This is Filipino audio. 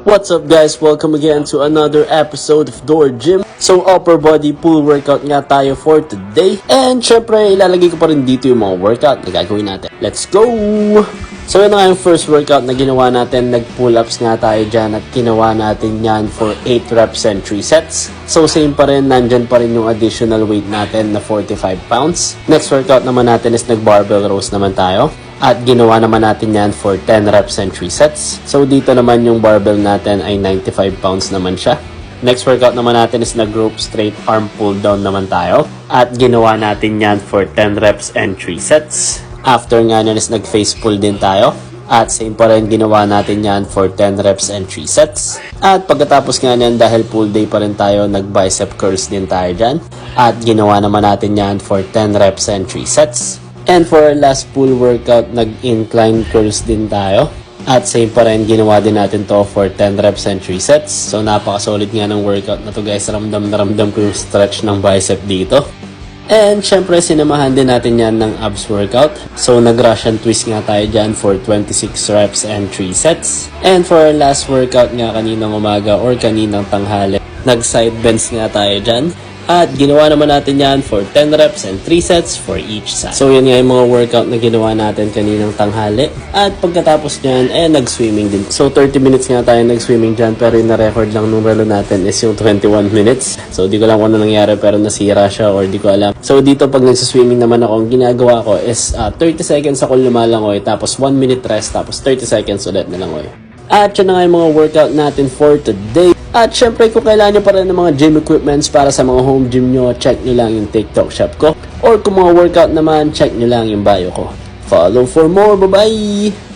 What's up guys? Welcome again to another episode of Door Gym. So upper body pull workout nga tayo for today. And syempre ilalagay ko pa rin dito yung mga workout na gagawin natin. Let's go! So yun nga yung first workout na ginawa natin. Nag-pull ups nga tayo dyan at ginawa natin yan for 8 reps and 3 sets. So same pa rin, nandyan pa rin yung additional weight natin na 45 pounds. Next workout naman natin is nag-barbell rows naman tayo. At ginawa naman natin yan for 10 reps and 3 sets. So dito naman yung barbell natin ay 95 pounds naman siya. Next workout naman natin is nag-rope straight arm pull down naman tayo. At ginawa natin yan for 10 reps and 3 sets. After nga nyan is nag-face pull din tayo. At same pa rin ginawa natin yan for 10 reps and 3 sets. At pagkatapos nga nyan dahil pull day pa rin tayo, nag-bicep curls din tayo dyan. At ginawa naman natin yan for 10 reps and 3 sets. And for our last pull workout, nag-incline curls din tayo. At same pa rin, ginawa din natin to for 10 reps and 3 sets. So napaka-solid nga ng workout na to guys. Ramdam na ramdam ko yung stretch ng bicep dito. And syempre, sinamahan din natin yan ng abs workout. So nag-Russian twist nga tayo dyan for 26 reps and 3 sets. And for our last workout nga kaninang umaga or kaninang tanghali, nag-side bends nga tayo dyan. At ginawa naman natin yan for 10 reps and 3 sets for each side. So yun nga yung mga workout na ginawa natin kaninang tanghali. At pagkatapos nyan, nag-swimming din. So 30 minutes nga tayo nag-swimming dyan, pero yung na-record lang nung relo natin is yung 21 minutes. So di ko lang kung ano nangyari, pero nasira siya or di ko alam. So dito pag nag-swimming naman ako, ang ginagawa ko is 30 seconds ako lumalangoy, tapos 1 minute rest, tapos 30 seconds ulit nalangoy. At yun na nga yung mga workout natin for today. At syempre kung kailangan nyo pa rin ng mga gym equipments para sa mga home gym nyo, check nyo lang yung TikTok shop ko. Or kung mga workout naman, check nyo lang yung bio ko. Follow for more. Bye-bye!